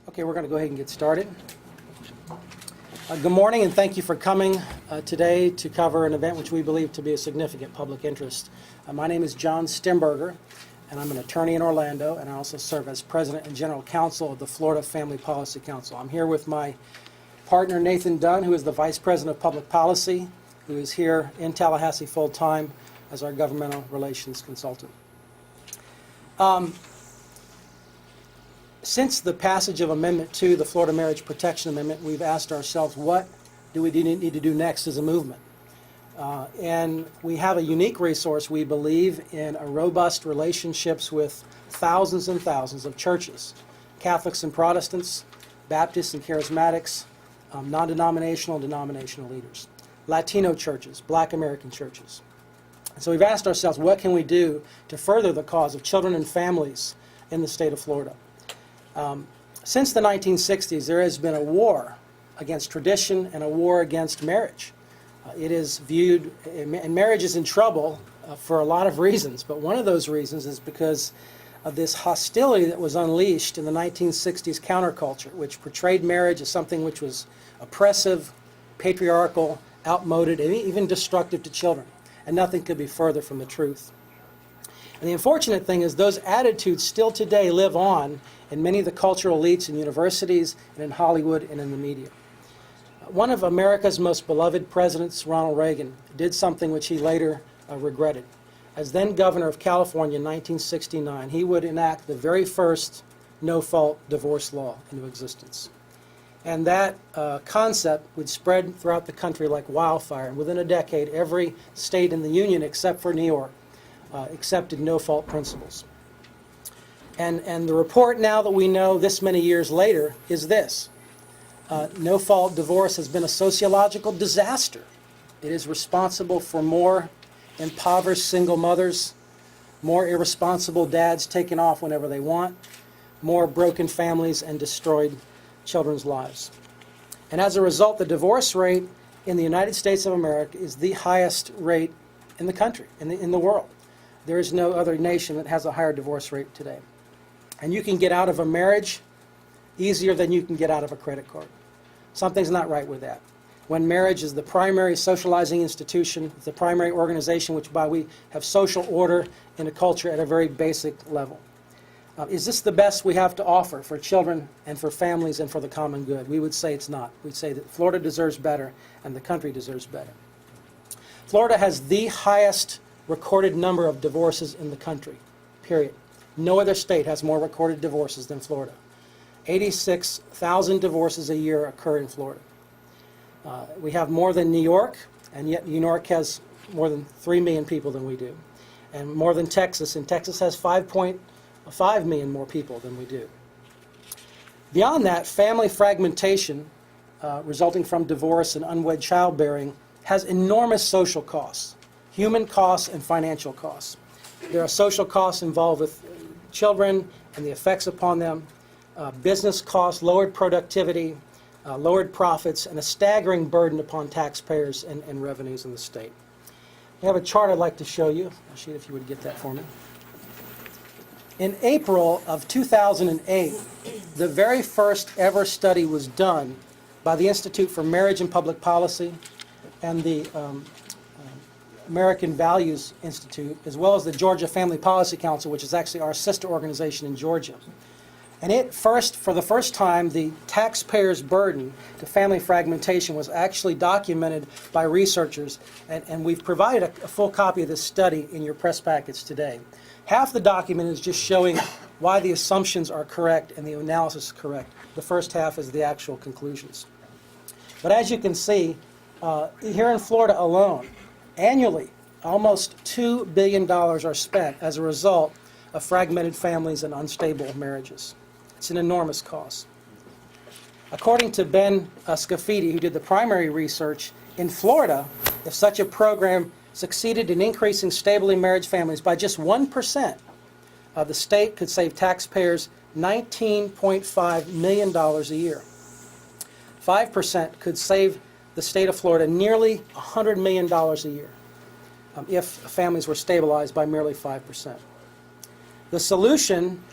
Okay, we're going to go ahead and get started. Good morning, and thank you for coming today to cover an event which we believe to be of significant public interest. My name is John Stemberger, and I'm an attorney in Orlando, and I also serve as President and General Counsel of the Florida Family Policy Council. I'm here with my partner, Nathan Dunn, who is the Vice President of Public Policy, who is here in Tallahassee full-time as our governmental relations consultant. Since the passage of Amendment 2, the Florida Marriage Protection Amendment, we've asked ourselves, what do we need to do next as a movement? And we have a unique resource, we believe, in a robust relationships with thousands and thousands of churches, Catholics and Protestants, Baptists and Charismatics, non-denominational and denominational leaders, Latino churches, Black American churches. And so we've asked ourselves, what can we do to further the cause of children and families in the state of Florida? Since the 1960s, there has been a war against tradition and a war against marriage. It is viewed, and marriage is in trouble for a lot of reasons, but one of those reasons is because of this hostility that was unleashed in the 1960s counterculture, which portrayed marriage as something which was oppressive, patriarchal, outmoded, and even destructive to children. And nothing could be further from the truth. And the unfortunate thing is those attitudes still today live on in many of the cultural elites in universities and in Hollywood and in the media. One of America's most beloved presidents, Ronald Reagan, did something which he later regretted. As then governor of California in 1969, he would enact the very first no-fault divorce law into existence. And that concept would spread throughout the country like wildfire. And within a decade, every state in the Union, except for New York, accepted no-fault principles. And the report now that we know this many years later is this. No-fault divorce has been a sociological disaster. It is responsible for more impoverished single mothers, more irresponsible dads taking off whenever they want, more broken families, and destroyed children's lives. And as a result, the divorce rate in the United States of America is the highest rate in the country, in the world. There is no other nation that has a higher divorce rate today. And you can get out of a marriage easier than you can get out of a credit card. Something's not right with that. When marriage is the primary socializing institution, the primary organization which by we have social order in a culture at a very basic level. Is this the best we have to offer for children and for families and for the common good? We would say it's not. We'd say that Florida deserves better and the country deserves better. Florida has the highest recorded number of divorces in the country, period. No other state has more recorded divorces than Florida. 86,000 divorces a year occur in Florida. We have more than New York, and yet New York has more than 3 million people than we do. And more than Texas, and Texas has 5.5 million more people than we do. Beyond that, family fragmentation resulting from divorce and unwed childbearing has enormous social costs, human costs and financial costs. There are social costs involved with children and the effects upon them, business costs, lowered productivity, lowered profits, and a staggering burden upon taxpayers and revenues in the state. I have a chart I'd like to show you. Rashid, if you would get that for me. In April of 2008, the very first ever study was done by the Institute for Marriage and Public Policy and the American Values Institute, as well as the Georgia Family Policy Council, which is actually our sister organization in Georgia. And for the first time, the taxpayers' burden to family fragmentation was actually documented by researchers, and we've provided a full copy of this study in your press packets today. Half the document is just showing why the assumptions are correct and the analysis is correct. The first half is the actual conclusions. But as you can see, here in Florida alone, annually, almost $2 billion are spent as a result of fragmented families and unstable marriages. It's an enormous cost. According to Ben Scafidi, who did the primary research, in Florida, if such a program succeeded in increasing stably married families by just 1%, the state could save taxpayers $19.5 million a year. 5% could save the state of Florida nearly $100 million a year if families were stabilized by merely 5%. The solution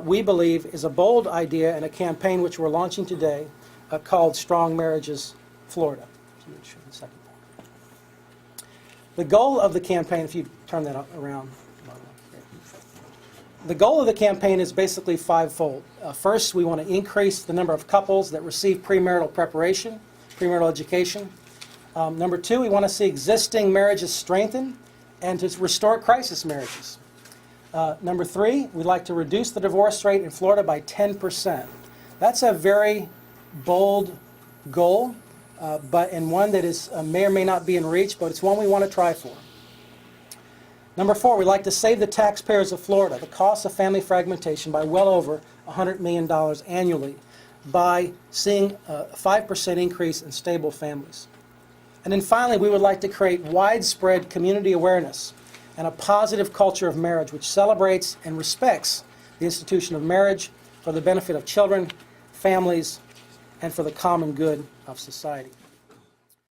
we believe, is a bold idea and a campaign which we're launching today called Strong Marriages Florida. The goal of the campaign, if you turn that around, the goal of the campaign is basically fivefold. First, we want to increase the number of couples that receive premarital preparation, premarital education. Number two, we want to see existing marriages strengthened and to restore crisis marriages. Number three, we'd like to reduce the divorce rate in Florida by 10%. That's a very bold goal, and one that is may or may not be in reach, but it's one we want to try for. Number four, we'd like to save the taxpayers of Florida the cost of family fragmentation by well over $100 million annually by seeing a 5% increase in stable families. And then finally, we would like to create widespread community awareness and a positive culture of marriage which celebrates and respects the institution of marriage for the benefit of children, families, and for the common good of society.